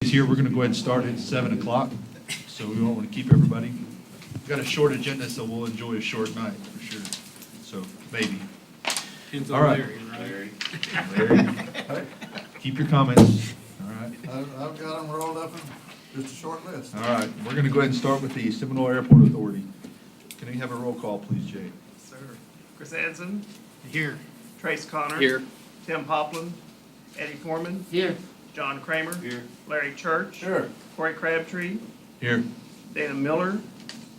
Here, we're going to go ahead and start at 7 o'clock, so we don't want to keep everybody. We've got a short agenda, so we'll enjoy a short night for sure. So maybe. Depends All on right. Larry, right? Larry, keep your comments. All right. I've got them rolled up in just a short list. All right. We're going to go ahead and start with the Seminole Airport Authority. Can we have a roll call, please, Jay? Sir. Chris Anson, Here. Trace Connor. Here. Tim Poplin, Eddie Foreman, Here. John Kramer. Here. Larry Church. Sure. Corey Crabtree, Here. Dana Miller,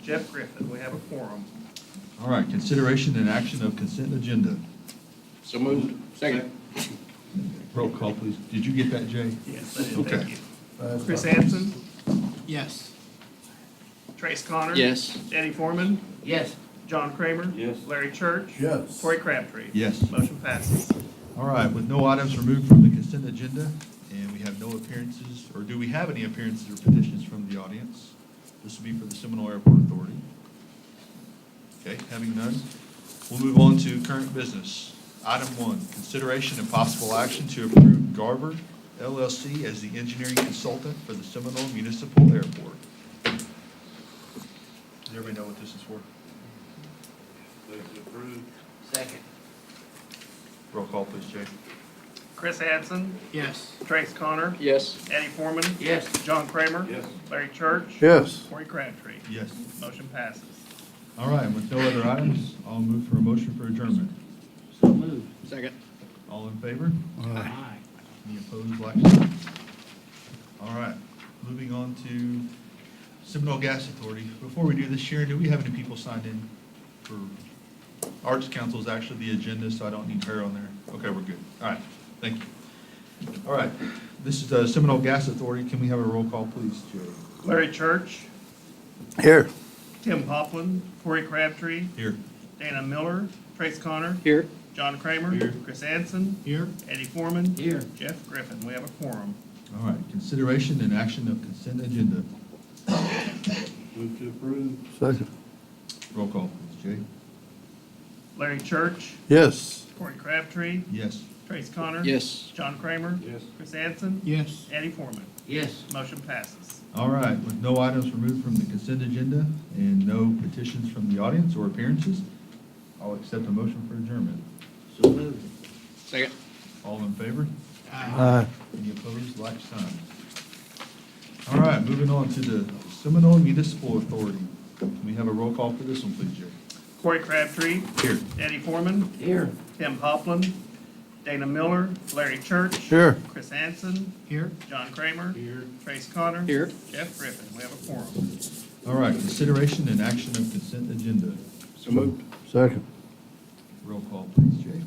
Jeff Griffin. We have a quorum. All right. Consideration and action of consent agenda. So moved. Second. Roll call, please. Did you get that, Jay? Yes, I did. Okay. Thank you. Chris Anson, Yes. Trace Connor. Yes. Eddie Foreman, Yes. John Kramer. Yes. Larry Church. Yes. Corey Crabtree. Yes. Motion passes. All right, with no items removed from the consent agenda, and we have no appearances, or do we have any appearances or petitions from the audience? This will be for the Seminole Airport Authority. Okay, having none, we'll move on to current business. Item 1, consideration and possible action to approve Garver LLC as the engineering consultant for the Seminole Municipal Airport. Does everybody know what this is for? Second. Roll call, please, Jay. Chris Anson, Yes. Trace Connor, Yes. Eddie Foreman. Yes. John Kramer. Yes. Larry Church. Yes. Corey Crabtree. Yes. Motion passes. All right, with no other items, I'll move for a motion for adjournment. So moved. Second. All in favor? Aye. Any opposed, like sign? All right, moving on to Seminole Gas Authority. Before we do this, Sharon, do we have any people signed in for, Arts Council is actually the agenda, so I don't need her on there. Okay, we're good. All right, thank you. All right, this is the Seminole Gas Authority. Can we have a roll call, please, Joe? Larry Church, Here. Tim Poplin, Corey Crabtree, Here. Dana Miller, Trace Connor, Here. John Kramer. Here. Chris Anson, Here. Eddie Foreman. Here. Jeff Griffin. We have a quorum. All right, consideration and action of consent agenda. Move to approve. Second. Roll call, please, Jay. Larry Church, Yes. Corey Crabtree, Yes. Trace Connor. Yes. John Kramer. Yes. Chris Anson, Yes. Eddie Foreman. Yes. Motion passes. All right, with no items removed from the consent agenda and no petitions from the audience or appearances, I'll accept a motion for adjournment. So moved. Second. All in favor? Aye. Any opposed, like sign. All right, moving on to the Seminole Municipal Authority. Can we have a roll call for this one, please, Jerry? Corey Crabtree, Here. Eddie Foreman, Here. Tim Poplin, Dana Miller, Larry Church. Here. Chris Anson, Here. John Kramer. Here. Trace Connor. Here. Jeff Griffin. We have a quorum. All right, consideration and action of consent agenda. So moved. Second. Roll call, please, Jay.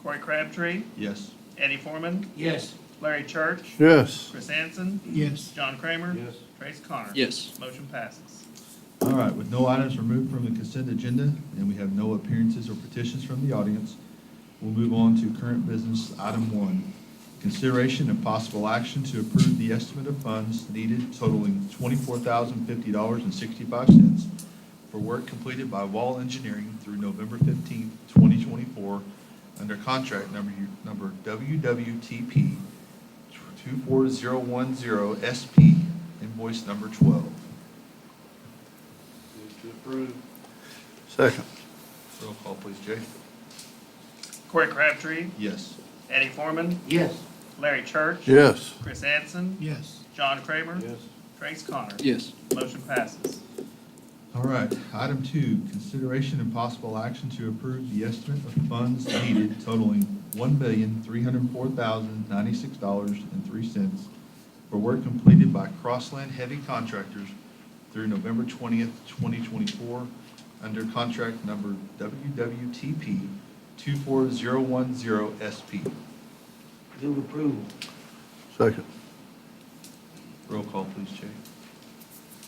Corey Crabtree, Yes. Eddie Foreman, Yes. Larry Church. Yes. Chris Anson, Yes. John Kramer. Yes. Trace Connor. Yes. Motion passes. All right, with no items removed from the consent agenda and we have no appearances or petitions from the audience, we'll move on to current business, item 1. Consideration and possible action to approve the estimate of funds needed totaling $24,050.65 for work completed by Wall Engineering through November 15th, 2024, under contract number WWTP 24010 SP, invoice number 12. Move to approve. Second. Roll call, please, Jay. Corey Crabtree, Yes. Eddie Foreman, Yes. Larry Church. Yes. Chris Anson, Yes. John Kramer. Yes. Trace Connor. Yes. Motion passes. All right, item 2, consideration and possible action to approve the estimate of funds needed totaling $1,304,096.03 for work completed by Crossland Heavy Contractors through November 20th, 2024, under contract number WWTP 24010 SP. Move approval. Second. Roll call, please, Jay.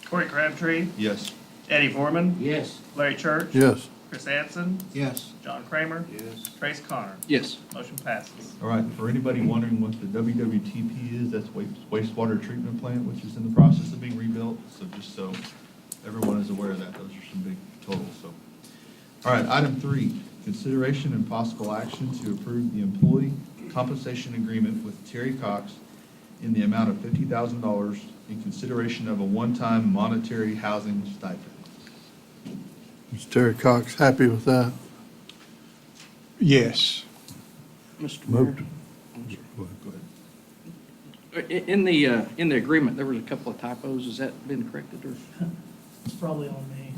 Corey Crabtree, Yes. Eddie Foreman, Yes. Larry Church. Yes. Chris Anson, Yes. John Kramer. Yes. Trace Connor. Yes. Motion passes. All right, for anybody wondering what the WWTP is, that's wastewater treatment plant, which is in the process of being rebuilt. So just so everyone is aware of that, those are some big totals, so. All right, item 3, consideration and possible action to approve the employee compensation agreement with Terry Cox in the amount of $50,000 in consideration of a one-time monetary housing stipend. Is Terry Cox happy with that? Yes. Mr. Moved. Mayor, Go ahead. in the agreement, there was a couple of typos. Has that been corrected or? It's probably on me.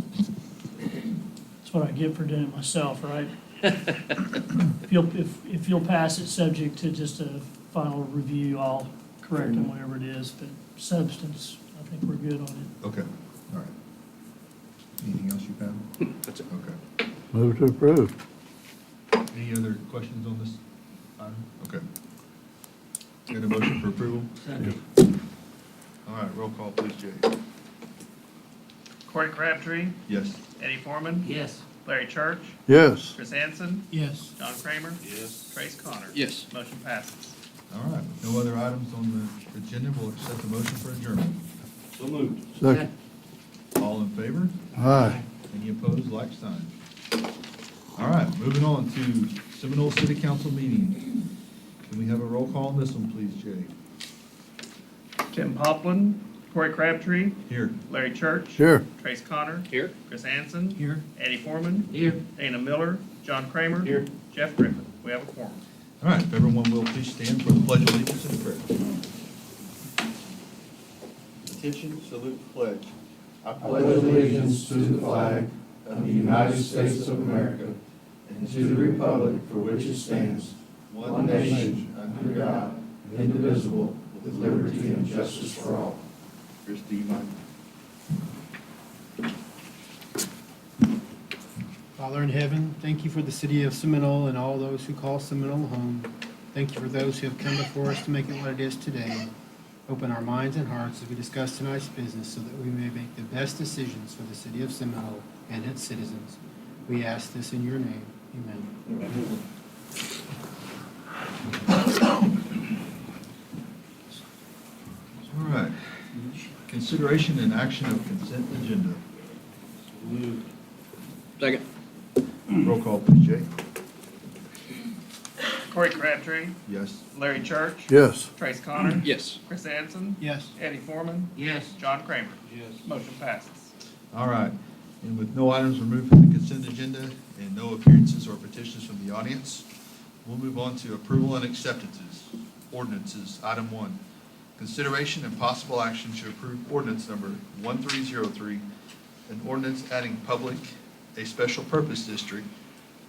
That's what I get for doing it myself, right? If you'll pass it subject to just a final review, I'll correct them, whatever it is, but substance, I think we're good on it. Okay, all right. Anything else you found? That's it. Okay. Move to approve. Any other questions on this item? Okay. Got a motion for approval? Second. All right, roll call, please, Jay. Corey Crabtree, Yes. Eddie Foreman, Yes. Larry Church, Yes. Chris Hansen, Yes. John Kramer. Yes. Trace Connor. Yes. Motion passes. All right, with no other items on the agenda, we'll accept the motion for adjournment. So moved. Second. All in favor? Aye. Any opposed, like sign. All right, moving on to Seminole City Council meeting. Can we have a roll call on this one, please, Jay? Tim Poplin, Corey Crabtree, Here. Larry Church. Here. Trace Connor. Here. Chris Hansen. Here. Eddie Foreman. Here. Dana Miller. John Kramer. Here. Jeff Griffin. We have a quorum. All right, if everyone will please stand for the pledge of allegiance and prayer. Attention, salute, pledge. I pledge allegiance to the flag of the United States of America and to the republic for which it stands, one nation, under God, indivisible, with liberty and justice for all. Chris, do you mind? Father in heaven, thank you for the city of Seminole and all those who call Seminole home. Thank you for those who have come before us to make it what it is today. Open our minds and hearts as we discuss tonight's business so that we may make the best decisions for the city of Seminole and its citizens. We ask this in your name. Amen. All right. Consideration and action of consent agenda. Second. Roll call, please, Jay. Corey Crabtree, Yes. Larry Church. Yes. Trace Connor. Yes. Chris Hansen. Yes. Eddie Foreman. Yes. John Kramer. Yes. Motion passes. All right. And with no items removed from the consent agenda and no appearances or petitions from the audience, we'll move on to approval and acceptances. Ordinances, item 1. Consideration and possible action to approve ordinance number 1303, an ordinance adding public, a special purpose district,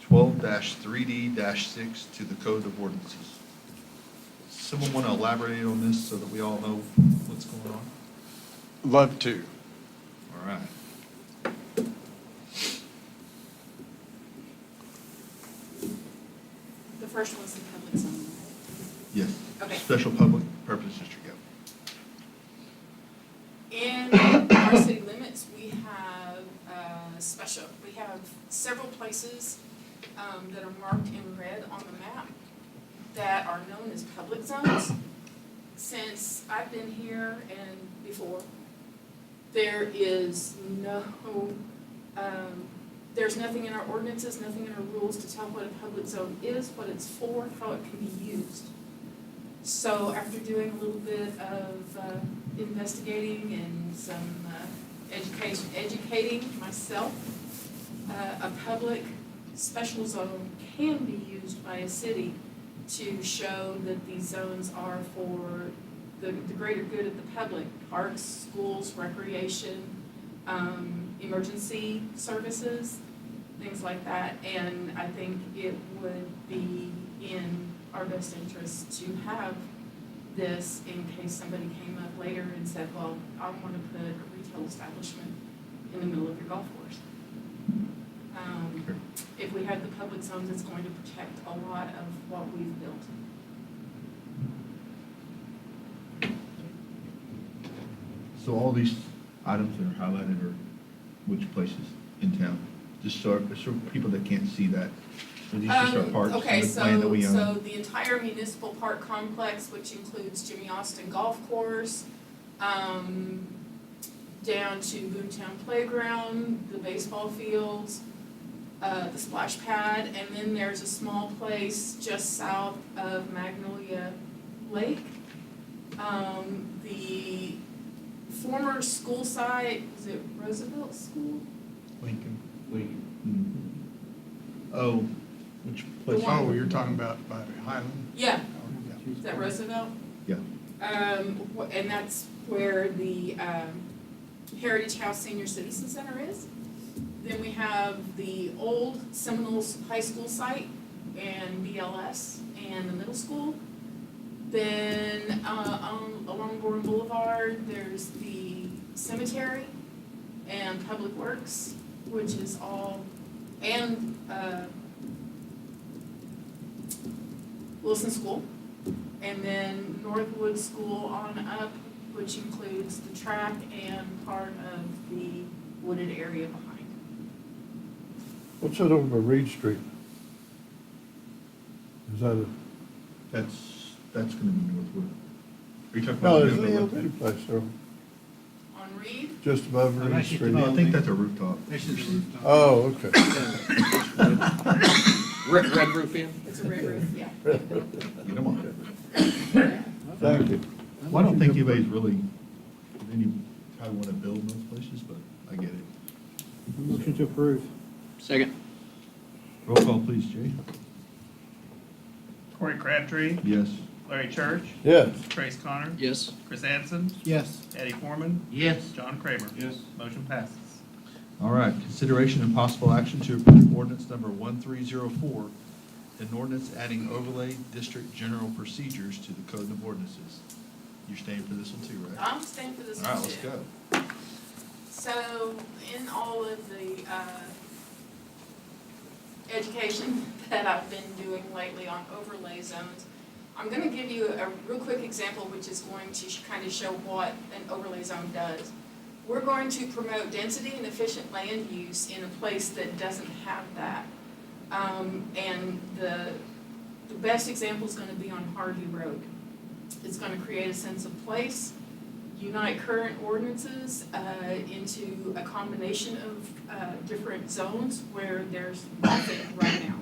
12-3D-6 to the Code of Ordinances. Someone want to elaborate on this so that we all know what's going on? Love to. All right. The first one's the public zone, right? Yes. Okay. Special public purpose district, yeah. In our city limits, we have we have several places that are marked in red on the map that are known as public zones. Since I've been here and before, there is there's nothing in our ordinances, nothing in our rules to tell what a public zone is, what it's for, how it can be used. So after doing a little bit of investigating and some educating myself, a public special zone can be used by a city to show that these zones are for the greater good of the public, parks, schools, recreation, emergency services, things like that. And I think it would be in our best interest to have this in case somebody came up later and said, well, I want to put a retail establishment in the middle of your golf course. If we have the public zones, it's going to protect a lot of what we've built. So all these items that are highlighted are which places in town? Just so people that can't see that. Are these just our parks Okay, and the land that we own? so the entire municipal park complex, which includes Jimmy Austin Golf Course, down to Boomtown Playground, the baseball fields, the splash pad, and then there's a small place just south of Magnolia Lake The former school site, is it Roosevelt School? Lincoln. Oh, which place? The one- Oh, you're talking about by Highland? Yeah, Oh, yeah. is that Roosevelt? Yeah. And that's where the Heritage House Senior Citizen Center is. Then we have the old Seminoles High School site and BLS and the middle school. Then along Bourne Boulevard, there's the cemetery and Public Works, which is all, and Wilson School. And then Northwood School on up, which includes the track and part of the wooded area behind. What's that over by Reed Street? Is that a, That's gonna be Northwood. Are you talking no, about? there's the an other elevated place there, On Reed, just above Oh, Reed that's just Street. No, I think that's a rooftop. This is the rooftop. Oh, okay. Red roof in? it's a red roof, yeah. Get them on. Thank you. Well, I don't think anybody's really, how wanna build in those places, but I get it. Motion to approve. Second. Roll call, please, Jay. Corey Crabtree, Yes. Larry Church, Yes. Trace Connor, Yes. Chris Anson, Yes. Eddie Foreman, Yes. John Kramer. Yes. Motion passes. All right, consideration and possible action to approve ordinance number 1304, an ordinance adding overlay district general procedures to the code of ordinances. You're staying for this one too, right? I'm staying for this All one right, too. let's go. So in all of the education that I've been doing lately on overlay zones, I'm going to give you a real quick example which is going to kind of show what an overlay zone does. We're going to promote density and efficient land use in a place that doesn't have that. And the best example is going to be on Harvey Road. It's going to create a sense of place, unite current ordinances into a combination of different zones where there's nothing right now.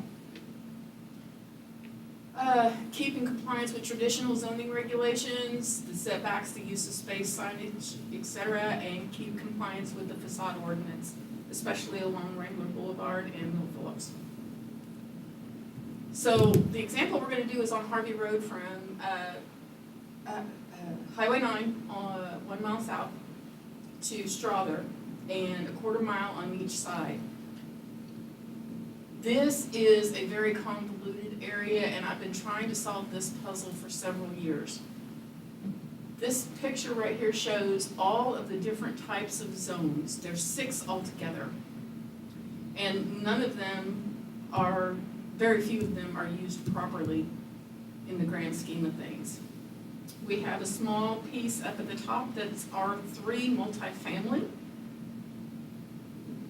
Keep in compliance with traditional zoning regulations, the setbacks, the use of space, signage, etc., and keep compliance with the facade ordinance, especially along Wrangler Boulevard and Mill Phillips. So the example we're going to do is on Harvey Road from Highway 9, 1 mile south, to Strother, and a quarter mile on each side. This is a very convoluted area, and I've been trying to solve this puzzle for several years. This picture right here shows all of the different types of zones. There's 6 altogether, and none of them are, very few of them are used properly in the grand scheme of things. We have a small piece up at the top that's R3 multifamily.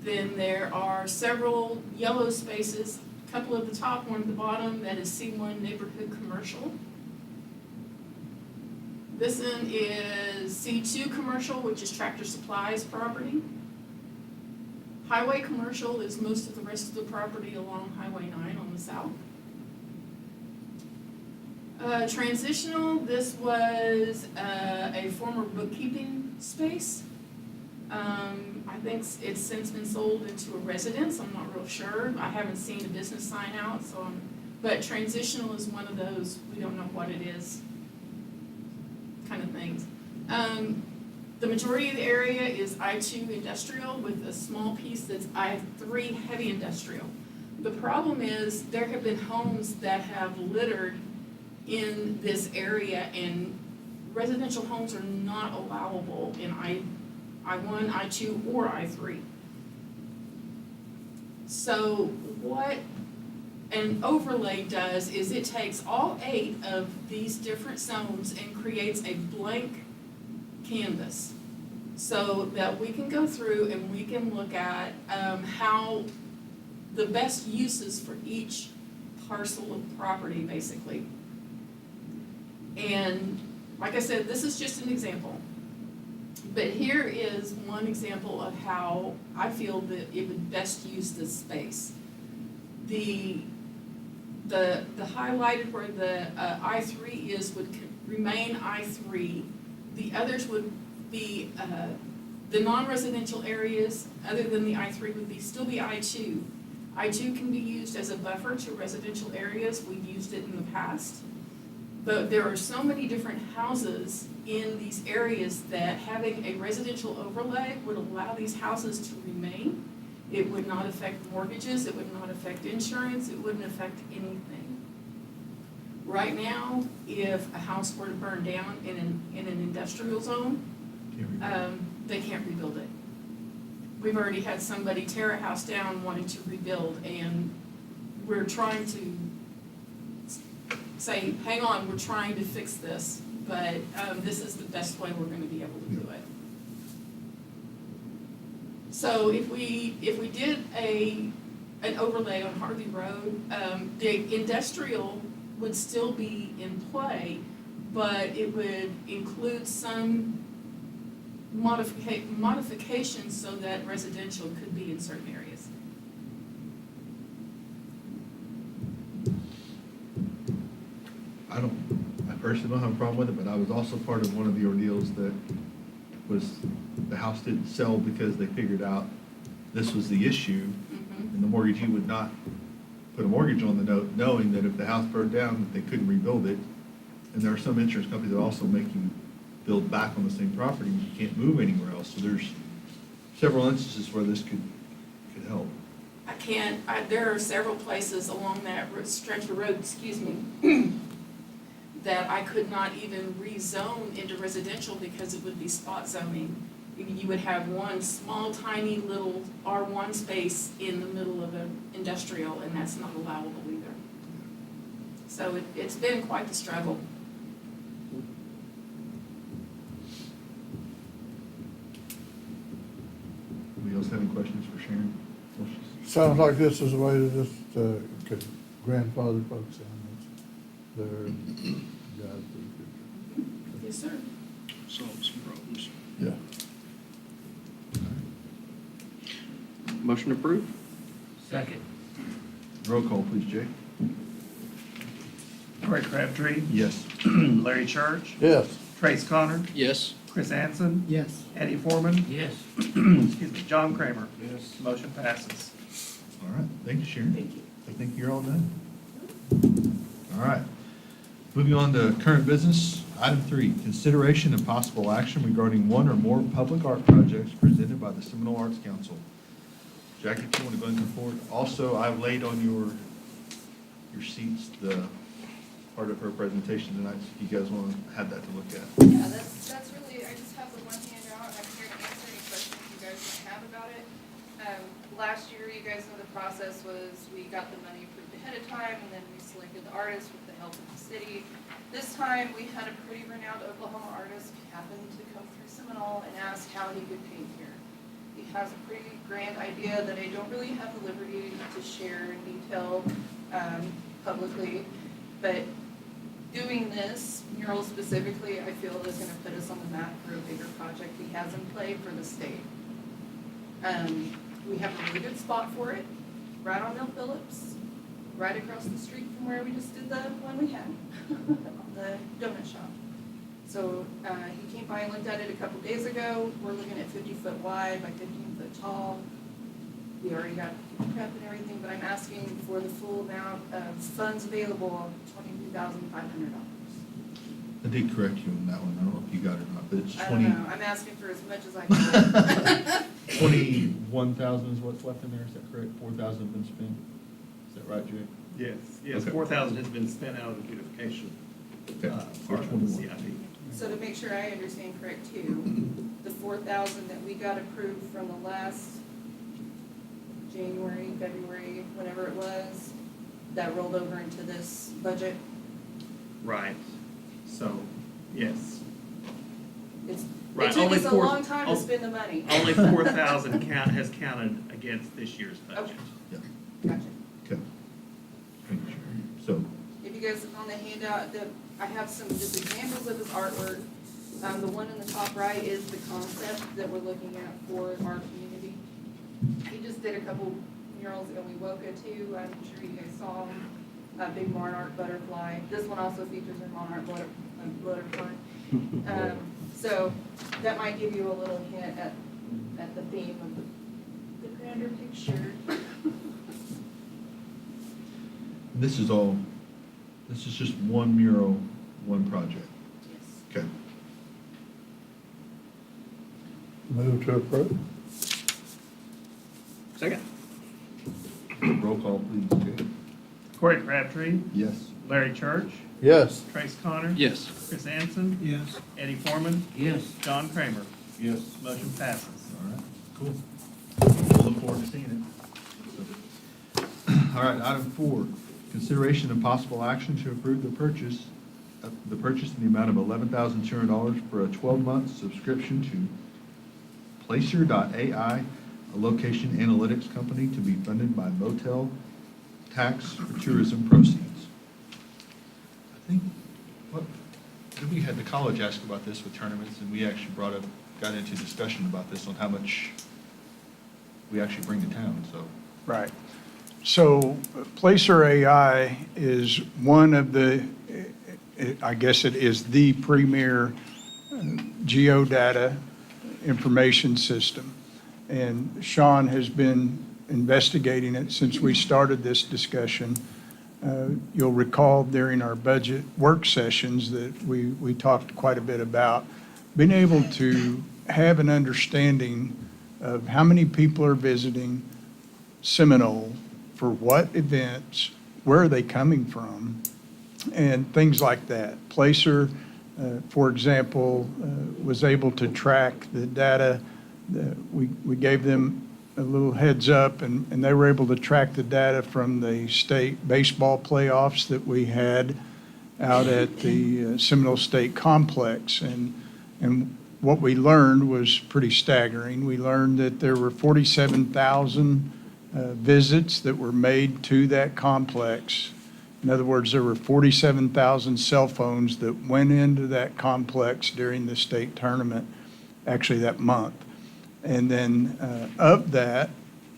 Then there are several yellow spaces, a couple at the top, one at the bottom, that is C1 neighborhood commercial. This one is C2 commercial, which is Tractor Supply's property. Highway commercial is most of the rest of the property along Highway 9 on the south. Transitional, this was a former bookkeeping space. I think it's since been sold into a residence, I'm not real sure. I haven't seen a business sign out, but transitional is one of those, we don't know what it is, kind of things. The majority of the area is I-2 industrial with a small piece that's I-3 heavy industrial. The problem is there have been homes that have littered in this area, and residential homes are not allowable in I-1, I-2, or I-3. So what an overlay does is it takes all 8 of these different zones and creates a blank canvas so that we can go through and we can look at how the best uses for each parcel of property, basically. And like I said, this is just an example. But here is one example of how I feel that it would best use this space. The highlighted where the I-3 is would remain I-3. The others would be, the non-residential areas, other than the I-3, would still be I-2. I-2 can be used as a buffer to residential areas. We've used it in the past. But there are so many different houses in these areas that having a residential overlay would allow these houses to remain. It would not affect mortgages, it would not affect insurance, it wouldn't affect anything. Right now, if a house were to burn down in an industrial zone, they can't rebuild it. We've already had somebody tear a house down wanting to rebuild, and we're trying to say, hang on, we're trying to fix this, but this is the best way we're gonna be able to do it. So if we did an overlay on Harvey Road, the industrial would still be in play, but it would include some modifications so that residential could be in certain areas. I personally don't have a problem with it, but I was also part of one of the ordeals that was, the house didn't sell because they figured out this was the issue, and the mortgagee would not put a mortgage on the note, knowing that if the house burned down, that they couldn't rebuild it. And there are some insurance companies that also make you build back on the same property, you can't move anywhere else. So there's several instances where this could help. There are several places along that stretch of road, that I could not even rezone into residential because it would be spot zoning. You would have one small, tiny little R1 space in the middle of an industrial, and that's not allowable either. So it's been quite the struggle. Anybody else have any questions for Sharon? Sounds like this is a way to just, could grandfather folks in. They're guys do a good Yes, sir. Solve some problems. job. Yeah. Motion approved? Second. Roll call, please, Jay. Corey Crabtree, Yes. Larry Church, Yes. Trace Connor, Yes. Chris Anson, Yes. Eddie Foreman, Yes. excuse me, John Kramer. Yes. Motion passes. All right, thank you, Sharon. Thank you. I think you're all done. All right. Moving on to current business. Item 3, consideration and possible action regarding one or more public art projects presented by the Seminole Arts Council. Jackie, if you want to go ahead and come forward. Also, I've laid on your seats the part of her presentation tonight, so if you guys want to have that to look at. Yeah, that's really, I just have the one handout, I'm here to answer any questions you guys might have about it. Last year, you guys know the process was, we got the money approved ahead of time, and then we selected the artist with the help of the city. This time, we had a pretty renowned Oklahoma artist happen to come through Seminole and ask how he could paint here. He has a pretty grand idea that I don't really have the liberty to share in detail publicly, but doing this mural specifically, I feel is going to put us on the map for a bigger project he has in play for the state. We have a really good spot for it, right on Mill Phillips, right across the street from where we just did the one we had, on the donut shop. So he came by and looked at it a couple days ago. We're looking at 50-foot wide by 15-foot tall. We already got prep and everything, but I'm asking for the full amount of funds available of $22,500. I did correct you on that one. I don't know if you got it or not, but it's I don't know, I'm asking for as much as I can. 21,000 is what's left in there, is that correct? 4,000 have been spent? Is that right, Jay? Yes, Okay. 4,000 has been spent out of the beautification Okay. part of the 21. CIP. So to make sure I understand correct too, the 4,000 that we got approved from the last January, February, whenever it was, that rolled over into this budget? Right, so, yes. It Right, took only us a four- long time to oh, spend the money. Only 4,000 has counted against this year's budget. Okay. Yeah. Gotcha. Okay. Thank you, Sharon. So, If you guys, on the handout, I have some just examples of his artwork. The one in the top right is the concept that we're looking at for our community. He just did a couple murals in Wewoka too. I'm sure you guys saw them. A big monarch butterfly. This one also features a monarch butterfly. So that might give you a little hint at the theme of the grander picture. This is just one mural, one project. Yes. Okay. Move to approve. Second. Roll call, please, Jay. Corey Crabtree, Yes. Larry Church, Yes. Trace Connor. Yes. Chris Anson, Yes. Eddie Foreman, Yes. John Kramer. Yes. Motion passes. All right, cool. We'll look forward to seeing it. All right, item 4, consideration and possible action to approve the purchase in the amount of $11,200 for a 12-month subscription to Placer.ai, a location analytics company to be funded by motel tax for tourism proceeds. I think, we had the college ask about this with tournaments, and we actually got into discussion about this on how much we actually bring to town, so. Right. So Placer AI is one of the, I guess it is the premier geodata information system. And Sean has been investigating it since we started this discussion. You'll recall during our budget work sessions that we talked quite a bit about being able to have an understanding of how many people are visiting Seminole, for what events, where are they coming from, and things like that. Placer, for example, was able to track the data. We gave them a little heads up, and they were able to track the data from the state baseball playoffs that we had out at the Seminole State Complex. And what we learned was pretty staggering. We learned that there were 47,000 visits that were made to that complex. In other words, there were 47,000 cell phones that went into that complex during the state tournament, actually that month. And then of that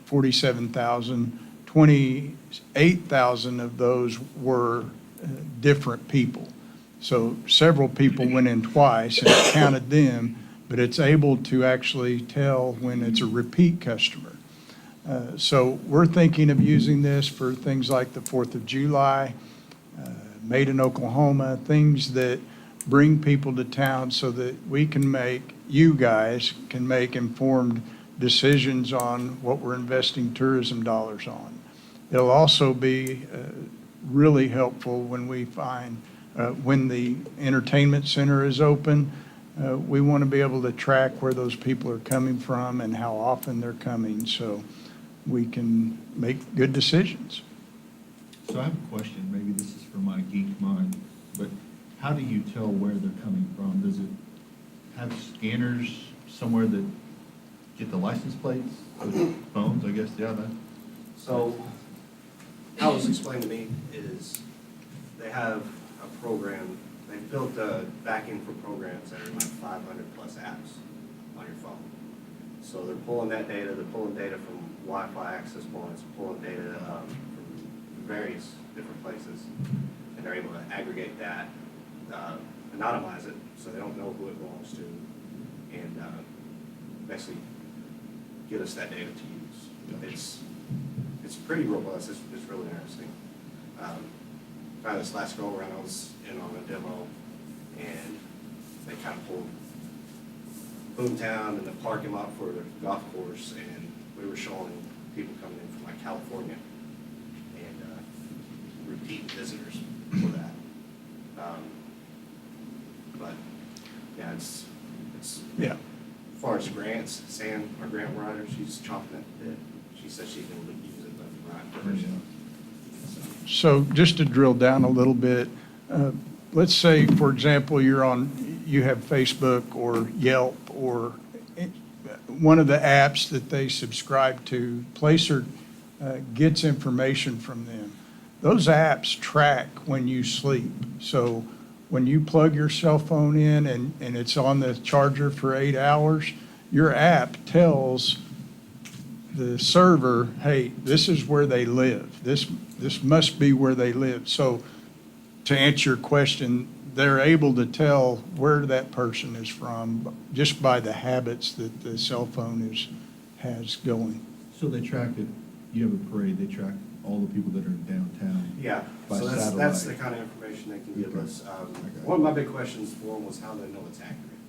47,000, 28,000 of those were different people. So several people went in twice and it counted them, but it's able to actually tell when it's a repeat customer. So we're thinking of using this for things like the 4th of July, Made in Oklahoma, things that bring people to town so that you guys can make informed decisions on what we're investing tourism dollars on. It'll also be really helpful when we find, when the entertainment center is open, we want to be able to track where those people are coming from and how often they're coming, so we can make good decisions. So I have a question, maybe this is for my geek mind, but how do you tell where they're coming from? Does it have scanners somewhere that get the license plates, the phones, I guess, yeah, that? So, how it was explained to me is they have a program, they built a backend for programs that are like 500 plus apps on your phone. So they're pulling that data, they're pulling data from Wi-Fi access points, pulling data from various different places, and they're able to aggregate that, anonymize it, so they don't know who it belongs to, and basically get us that data to use. It's pretty robust. It's really interesting. Kind of this last go around, I was in on a demo, and they kind of pulled Boomtown and the parking lot for the golf course, and we were showing people coming in from like California and repeat visitors for that. But yeah, it's Yeah. as far as grants, Sam, our grant writer, she's chomping at the bit. She said she can use it left and right for herself. So just to drill down a little bit, let's say, for example, you have Facebook or Yelp or one of the apps that they subscribe to. Placer gets information from them. Those apps track when you sleep. So when you plug your cell phone in and it's on the charger for 8 hours, your app tells the server, hey, this is where they live. This must be where they live. So to answer your question, they're able to tell where that person is from just by the habits that the cell phone has going. So they track it, you have a parade, they track all the people that are downtown. Yeah, By so that's the satellite. kind of information they can give Okay. us. Okay. One of my big questions for them was how they know it's accurate.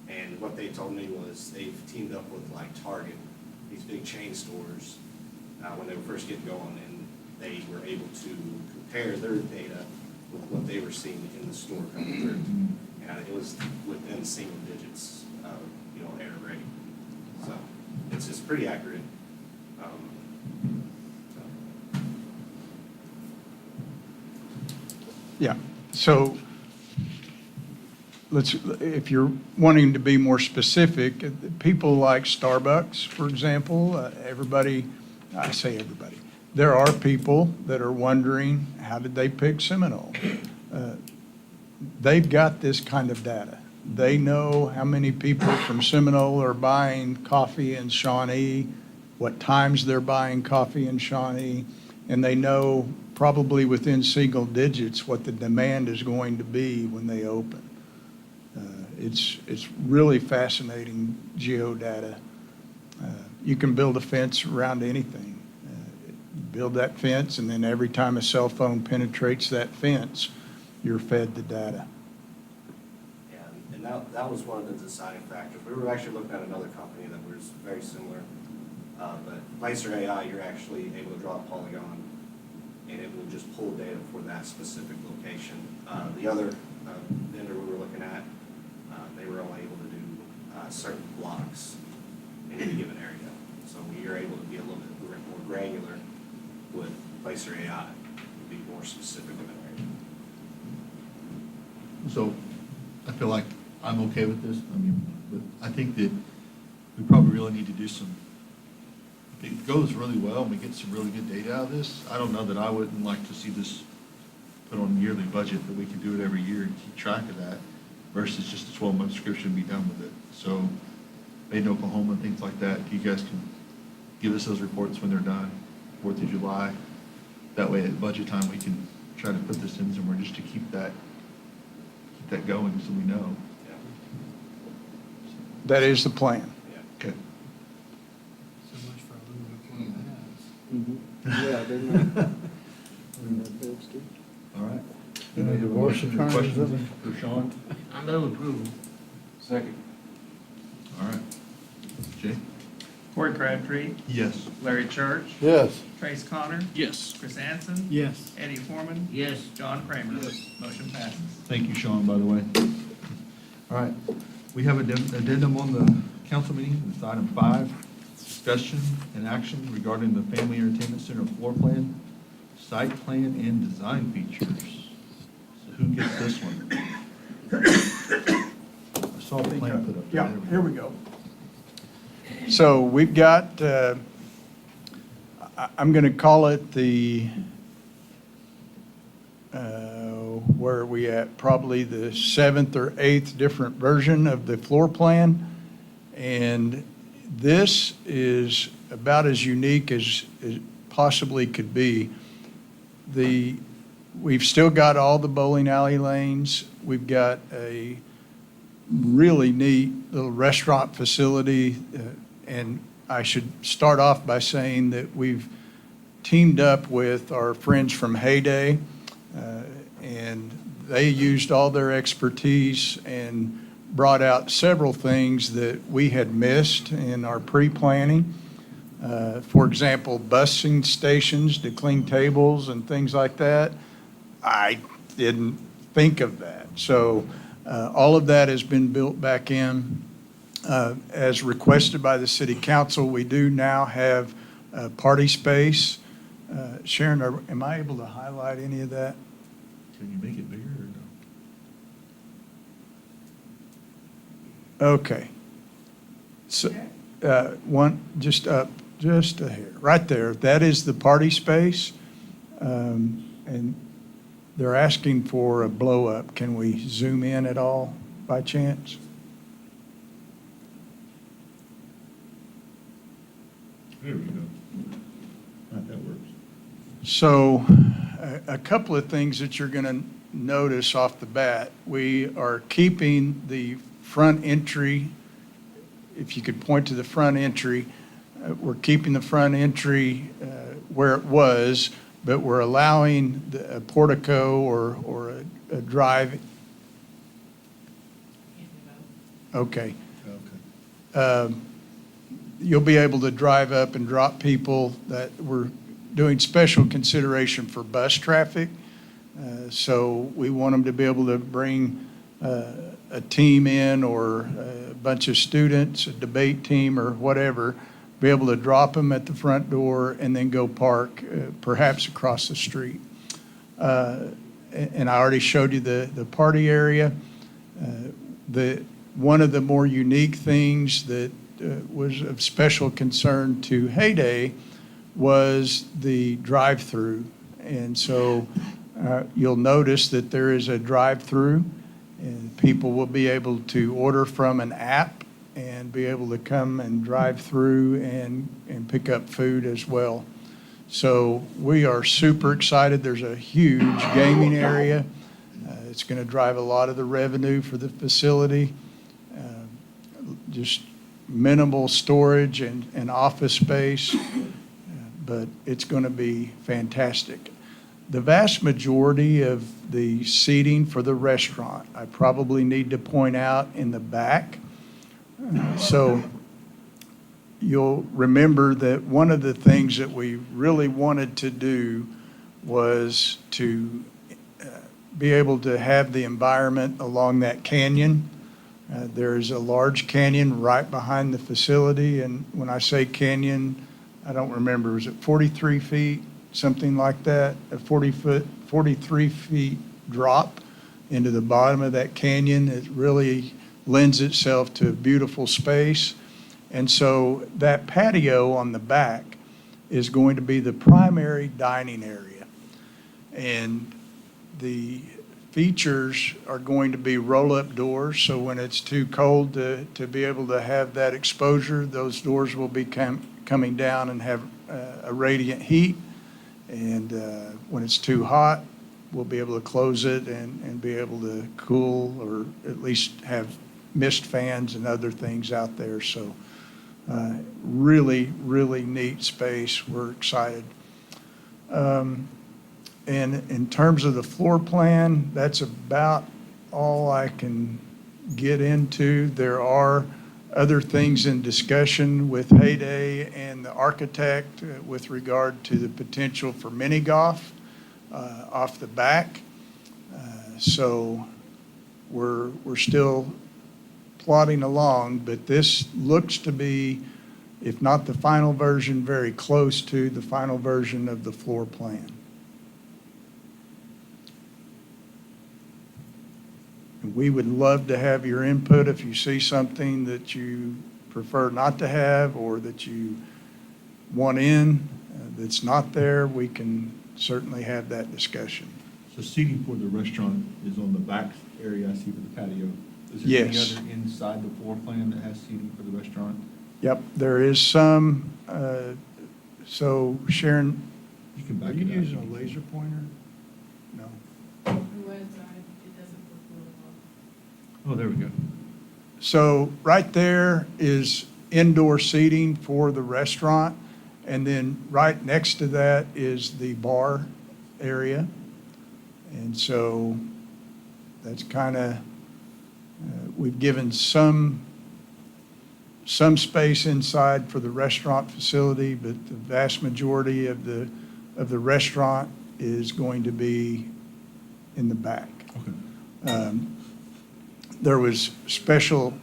And what they told me was they've teamed up with like Target, these big chain stores, when they were first getting going, and they were able to compare their data with what they were seeing in the store coming through. And it was within single digits of, error rate. So it's pretty accurate. So. Yeah, so if you're wanting to be more specific, people like Starbucks, for example, I say everybody, there are people that are wondering, how did they pick Seminole? They've got this kind of data. They know how many people from Seminole are buying coffee in Shawnee, what times they're buying coffee in Shawnee, and they know probably within single digits what the demand is going to be when they open. It's really fascinating geodata. You can build a fence around anything. Build that fence, and then every time a cell phone penetrates that fence, you're fed the data. And that was one of the deciding factors. We were actually looking at another company that was very similar, but Placer AI, you're actually able to draw a polygon, and it will just pull data for that specific location. The other vendor we were looking at, they were only able to do certain blocks in any given area. So you're able to be a little bit more granular with Placer AI, be more specific in an area. So I feel like I'm okay with this. I mean, but I think that we probably really need to do some, if it goes really well and we get some really good data out of this, I don't know that I wouldn't like to see this put on a yearly budget, that we can do it every year and keep track of that versus just a 12-month subscription and be done with it. So Made in Oklahoma and things like that, you guys can give us those reports when they're done, 4th of July. That way at budget time, we can try to put this in somewhere just to keep that going so we know. Yeah. That is the plan. Okay. So much for aluminum foil hats. Yeah, they're not. All right. Any divorce attorneys Questions in for Sean? I move approval. Second. All right. Jay? Corey Crabtree, Yes. Larry Church, Yes. Trace Connor, Yes. Chris Anson, Yes. Eddie Foreman, Yes. John Kramer. Motion passes. Thank you, Sean, by the way. All right. We have an addendum on the council meeting. It's item 5, discussion and action regarding the Family Entertainment Center floor plan, site plan, and design features. So who gets this one? I saw the plan put up. Yeah, here we go. So we've got, I'm going to call it the, where are we at? Probably the 7th or 8th different version of the floor plan. And this is about as unique as it possibly could be. We've still got all the bowling alley lanes. We've got a really neat little restaurant facility. And I should start off by saying that we've teamed up with our friends from Heyday, and they used all their expertise and brought out several things that we had missed in our pre-planning. For example, busing stations to clean tables and things like that. I didn't think of that. So all of that has been built back in. As requested by the city council, we do now have party space. Sharon, am I able to highlight any of that? Can you make it bigger or no? Okay. So, just up, just a hair, right there. That is the party space. And they're asking for a blow up. Can we zoom in at all by chance? There we go. That works. So a couple of things that you're going to notice off the bat, we are keeping the front entry. If you could point to the front entry, we're keeping the front entry where it was, but we're allowing a portico or a drive. Okay. You'll be able to drive up and drop people. That we're doing special consideration for bus traffic. So we want them to be able to bring a team in or a bunch of students, a debate team or whatever, be able to drop them at the front door and then go park perhaps across the street. And I already showed you the party area. One of the more unique things that was of special concern to Heyday was the drive-through. And so you'll notice that there is a drive-through, and people will be able to order from an app and be able to come and drive through and pick up food as well. So we are super excited. There's a huge gaming area. It's going to drive a lot of the revenue for the facility. Just minimal storage and office space, but it's going to be fantastic. The vast majority of the seating for the restaurant, I probably need to point out in the back. So you'll remember that one of the things that we really wanted to do was to be able to have the environment along that canyon. There's a large canyon right behind the facility, and when I say canyon, I don't remember, was it 43 feet, something like that? A 43 feet drop into the bottom of that canyon. It really lends itself to a beautiful space. And so that patio on the back is going to be the primary dining area. And the features are going to be roll-up doors, so when it's too cold to be able to have that exposure, those doors will be coming down and have a radiant heat. And when it's too hot, we'll be able to close it and be able to cool or at least have mist fans and other things out there. So really, really neat space. We're excited. And in terms of the floor plan, that's about all I can get into. There are other things in discussion with Heyday and the architect with regard to the potential for mini golf off the back. So we're still plodding along, but this looks to be, if not the final version, very close to the final version of the floor plan. We would love to have your input if you see something that you prefer not to have or that you want in that's not there. We can certainly have that discussion. So seating for the restaurant is on the back area I see for the patio. Is there any Yes. other inside the floor plan that has seating for the restaurant? Yep, there is some. So Sharon, You can back are it you up. using a laser pointer? No. It doesn't work real well. Oh, there we go. So right there is indoor seating for the restaurant, and then right next to that is the bar area. And so that's kind of, we've given some space inside for the restaurant facility, but the vast majority of the restaurant is going to be in the back. Okay. There was special,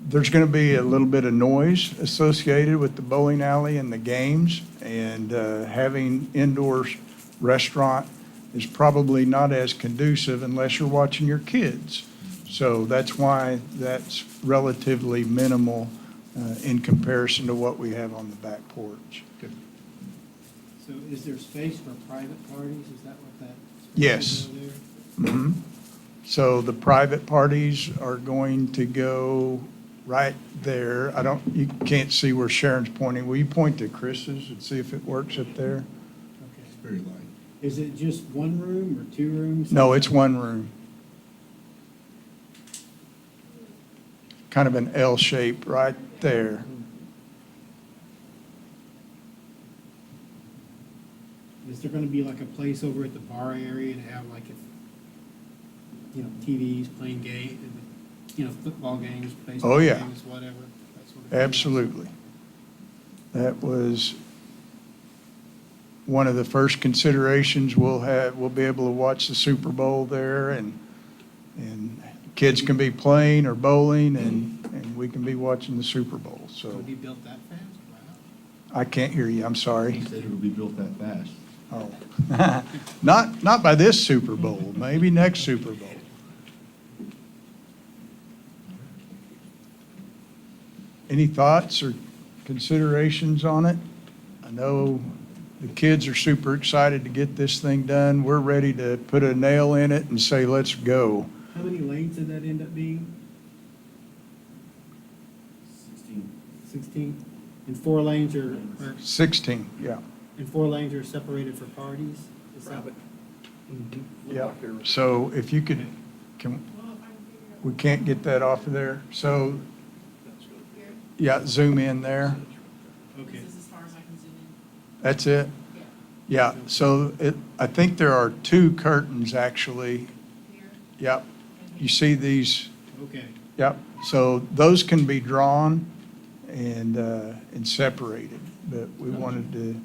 there's going to be a little bit of noise associated with the bowling alley and the games, and having indoor restaurant is probably not as conducive unless you're watching your kids. So that's why that's relatively minimal in comparison to what we have on the back porch. Good. So is there space for private parties? Is that what that? Yes. space is over there? Mhm. So the private parties are going to go right there. You can't see where Sharon's pointing. Will you point to Chris's and see if it works up there? It's very light. Is it just one room or two rooms? No, it's one room. Kind of an L shape right there. Is there gonna be like a place over at the bar area to have like, if, you know, TVs, playing game, you know, football games, baseball Oh, yeah. games, whatever? that sort of thing? Absolutely. That was one of the first considerations. We'll be able to watch the Super Bowl there, and kids can be playing or bowling, and we can be watching the Super Bowl, Would so. it be built that fast? Wow. I can't hear you, I'm sorry. He said it would be built that fast. Oh. Not by this Super Bowl, maybe next Super Bowl. Any thoughts or considerations on it? I know the kids are super excited to get this thing done. We're ready to put a nail in it and say, let's go. How many lanes did that end up being? 16? And 4 lanes are, 16, yeah. and 4 lanes are separated for parties? Is that- Yeah, so if you could, we can't get that off of there. So, yeah, zoom in there. Okay. This is as far as I can zoom in. That's it? Yeah. Yeah, so I think there are 2 curtains, actually. Here Yep. and You here. see these? Okay. Yep. So those can be drawn and separated, but we wanted to,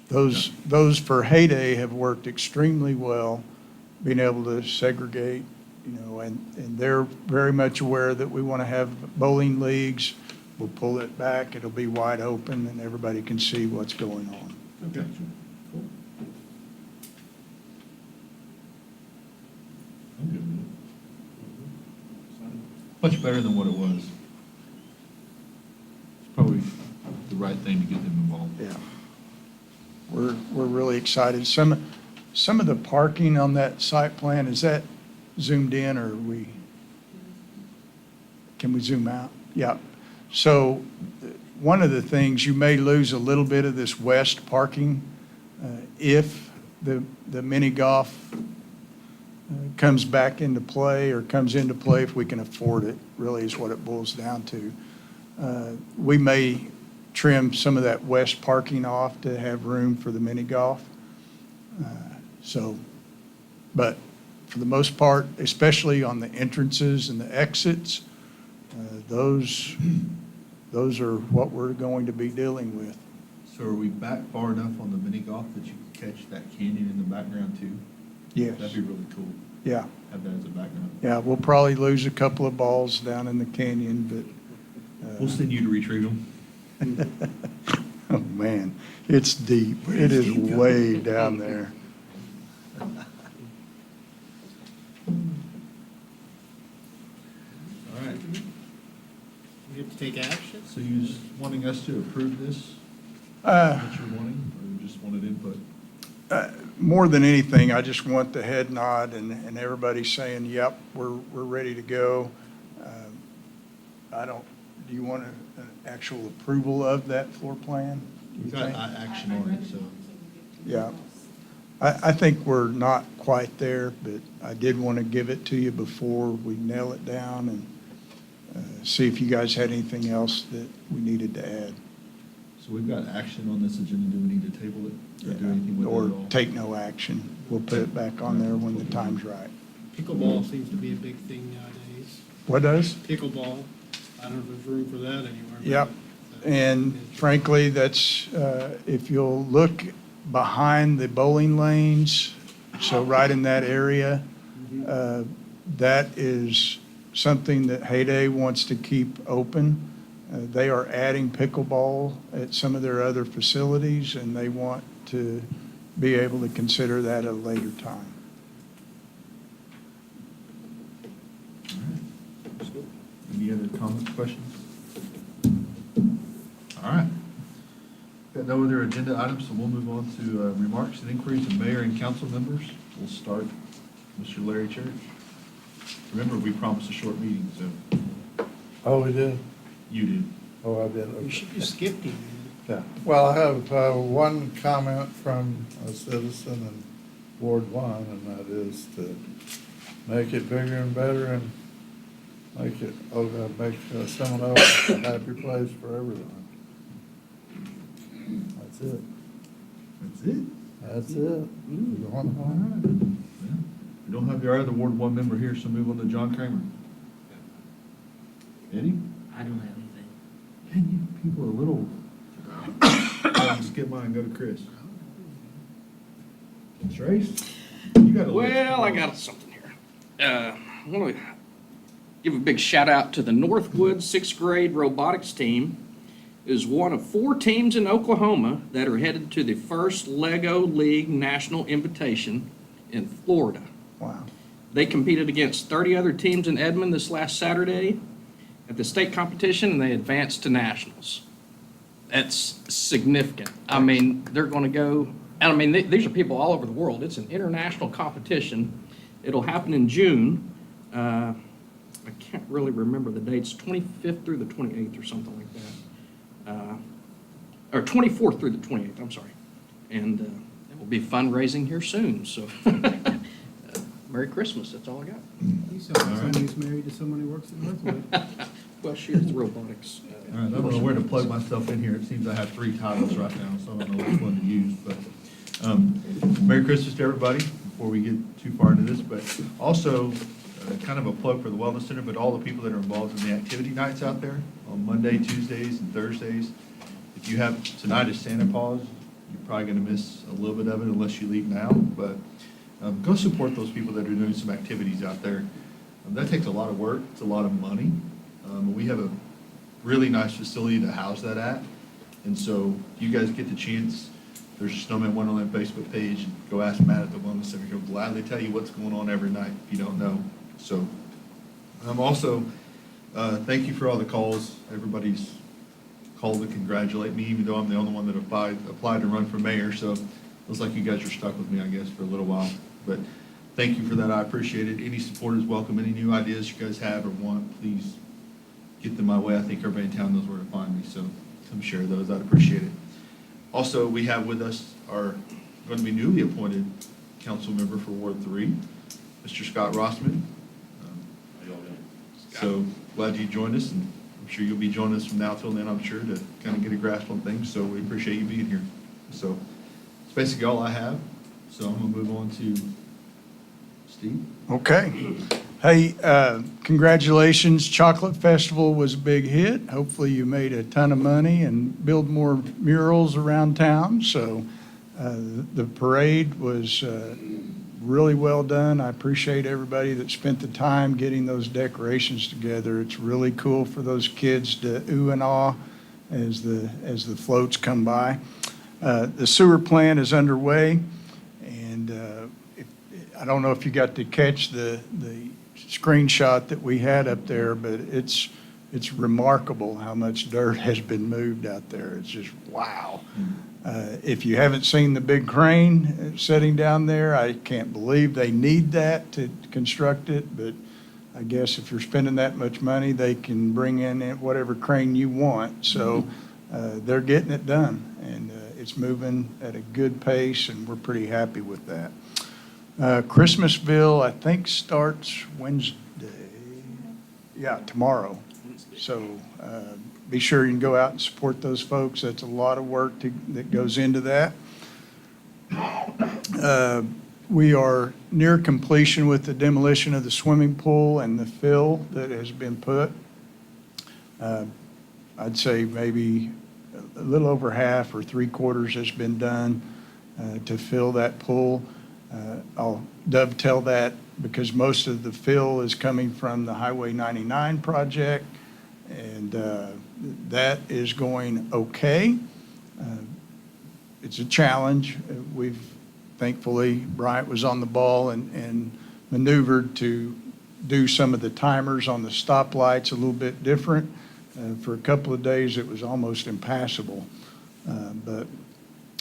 those for Heyday have worked extremely well, being able to segregate, and they're very much aware that we want to have bowling leagues. We'll pull it back, it'll be wide open, and everybody can see what's going on. Okay. Cool. I'm good with it. Much better than what it was. It's probably the right thing to get them involved. Yeah. We're really excited. Some of the parking on that site plan, is that zoomed in, or can we zoom out? Yeah. So one of the things, you may lose a little bit of this west parking if the mini golf comes back into play, or comes into play if we can afford it, really is what it boils down to. We may trim some of that west parking off to have room for the mini golf. But for the most part, especially on the entrances and the exits, those are what we're going to be dealing with. So are we back far enough on the mini golf that you can catch that canyon in the background too? Yes. That'd be really cool. Yeah. Have that as a background. Yeah, we'll probably lose a couple of balls down in the canyon, but. We'll send you to retrieve them. Oh, man, it's deep. It is way down there. All right. We have to take action? So you just wanting us to approve this? Uh, What you're wanting, or you just wanted input? More than anything, I just want the head nod and everybody saying, yep, we're ready to go. Do you want an actual approval of that floor plan? do you We've got think? action on it, so. Yeah. I think we're not quite there, but I did want to give it to you before we nail it down, and see if you guys had anything else that we needed to add. So we've got action on this agenda. Do we need to table it or do anything with it at Or all? take no action. We'll put it back on there when the time's right. Pickleball seems to be a big thing nowadays. What does? Pickleball, I don't know if there's room for that anywhere. but- Yep. And frankly, that's, if you'll look behind the bowling lanes, so right in that area, that is something that Heyday wants to keep open. They are adding pickleball at some of their other facilities, and they want to be able to consider that at a later time. Any other comments, questions? All right. Got no other agenda items, so we'll move on to remarks and inquiries of mayor and council members. We'll start, Mr. Larry Church. Remember, we promised a short meeting, so Oh, we did? you did. Oh, I did. You Okay. should just skip him. Yeah, well, I have one comment from a citizen in Ward 1, and that is to make it bigger and better and make Seminole a happy place for everyone. That's it. That's it. That's it. Going All home. right. Well, we don't have our other Ward 1 member here, so move on to John Kramer. Eddie? I don't have anything. Man, you people are little. I'll skip mine and go to Chris. Trace? You got a list. Well, I got something here. I want to give a big shout out to the Northwood sixth grade robotics team. It is one of 4 teams in Oklahoma that are headed to the first Lego League National Invitation in Florida. Wow. They competed against 30 other teams in Edmond this last Saturday at the state competition, and they advanced to nationals. That's significant. I mean, they're going to go, and I mean, these are people all over the world. It's an international competition. It'll happen in June. I can't really remember the dates, 25th through the 28th or something like that. Or 24th through the 28th, I'm sorry. And it will be fundraising here soon, so Merry Christmas, that's all I got. You sound like somebody who's married to someone who works at Northwood. Well, she is robotics. All right, I don't know where to plug myself in here. It seems I have 3 titles right now, so I don't know which one to use, but Merry Christmas to everybody before we get too far into this, but also kind of a plug for the Wellness Center, but all the people that are involved in the activity nights out there on Monday, Tuesdays, and Thursdays. If you have, tonight is Santa Claus, you're probably gonna miss a little bit of it unless you leave now, but go support those people that are doing some activities out there. That takes a lot of work, it's a lot of money. We have a really nice facility to house that at, and so if you guys get the chance, there's a Snowman Wonderland Facebook page, go ask Matt at the Wellness Center, he'll gladly tell you what's going on every night if you don't know. So, also, thank you for all the calls, everybody's called to congratulate me, even though I'm the only one that applied to run for mayor, so looks like you guys are stuck with me, I guess, for a little while. But thank you for that, I appreciate it. Any support is welcome. Any new ideas you guys have or want, please get them my way. I think everybody in town knows where to find me, so come share those, I'd appreciate it. Also, we have with us our going to be newly appointed council member for Ward 3, Mr. Scott Rossman. So glad you joined us, and I'm sure you'll be joining us from now till then, I'm sure, to kind of get a grasp on things, so we appreciate you being here. So that's basically all I have, so I'm going to move on to Steve. Okay. Hey, congratulations. Chocolate Festival was a big hit. Hopefully you made a ton of money and build more murals around town. So the parade was really well done. I appreciate everybody that spent the time getting those decorations together. It's really cool for those kids to ooh and ah as the floats come by. The sewer plant is underway, and I don't know if you got to catch the screenshot that we had up there, but it's remarkable how much dirt has been moved out there. It's just wow. If you haven't seen the big crane sitting down there, I can't believe they need that to construct it, but I guess if you're spending that much money, they can bring in whatever crane you want. So they're getting it done, and it's moving at a good pace, and we're pretty happy with that. Christmasville, I think, starts Wednesday. Yeah, tomorrow. So be sure you can go out and support those folks. That's a lot of work that goes into that. We are near completion with the demolition of the swimming pool and the fill that has been put. I'd say maybe a little over half or 3/4 has been done to fill that pool. I'll dovetail that because most of the fill is coming from the Highway 99 project, and that is going okay. It's a challenge. We've thankfully, Bryant was on the ball and maneuvered to do some of the timers on the stoplights a little bit different. For a couple of days, it was almost impassable, but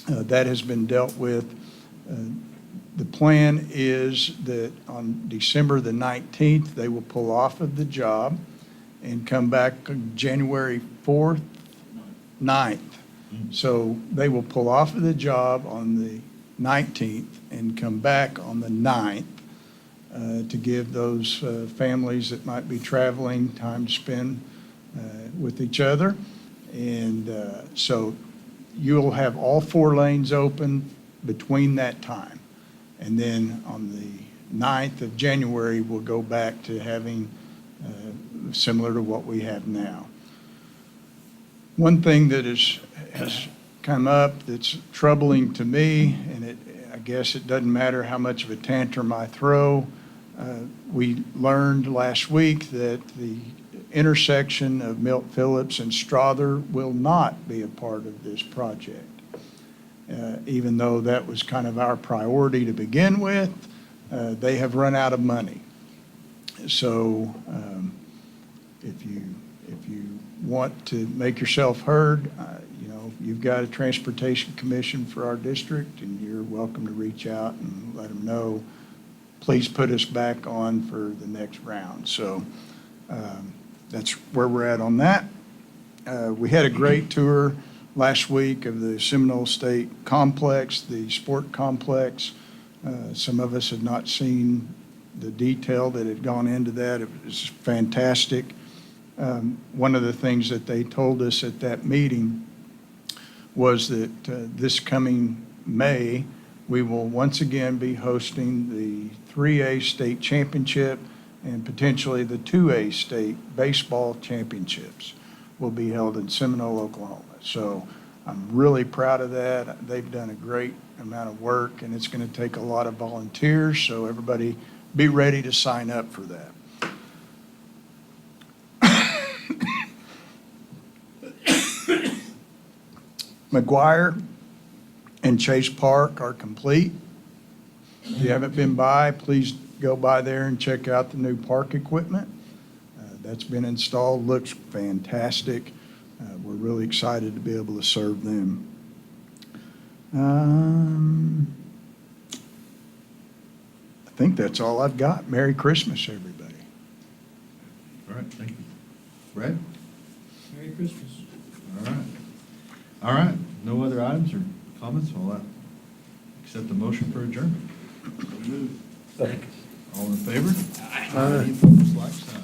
that has been dealt with. The plan is that on December the 19th, they will pull off of the job and come back on January 4th, 9th So they will pull off of the job on the 19th and come back on the 9th to give those families that might be traveling time to spend with each other. And so you'll have all 4 lanes open between that time. And then on the 9th of January, we'll go back to having similar to what we have now. One thing that has come up that's troubling to me, and I guess it doesn't matter how much of a tantrum I throw, we learned last week that the intersection of Milt Phillips and Strother will not be a part of this project. Even though that was kind of our priority to begin with, they have run out of money. So if you want to make yourself heard, you've got a transportation commission for our district, and you're welcome to reach out and let them know, please put us back on for the next round. So that's where we're at on that. We had a great tour last week of the Seminole State Complex, the sport complex. Some of us had not seen the detail that had gone into that. It was fantastic. One of the things that they told us at that meeting was that this coming May, we will once again be hosting the 3A state championship and potentially the 2A state baseball championships will be held in Seminole, Oklahoma. So I'm really proud of that. They've done a great amount of work, and it's going to take a lot of volunteers, so everybody be ready to sign up for that. McGuire and Chase Park are complete. If you haven't been by, please go by there and check out the new park equipment. That's been installed, looks fantastic. We're really excited to be able to serve them. I think that's all I've got. Merry Christmas, everybody. All right, thank you. Brad? Merry Christmas. All right. All right, no other items or comments? I'll accept the motion for adjournment. Second. All in favor? Aye. Any opposed, like sign.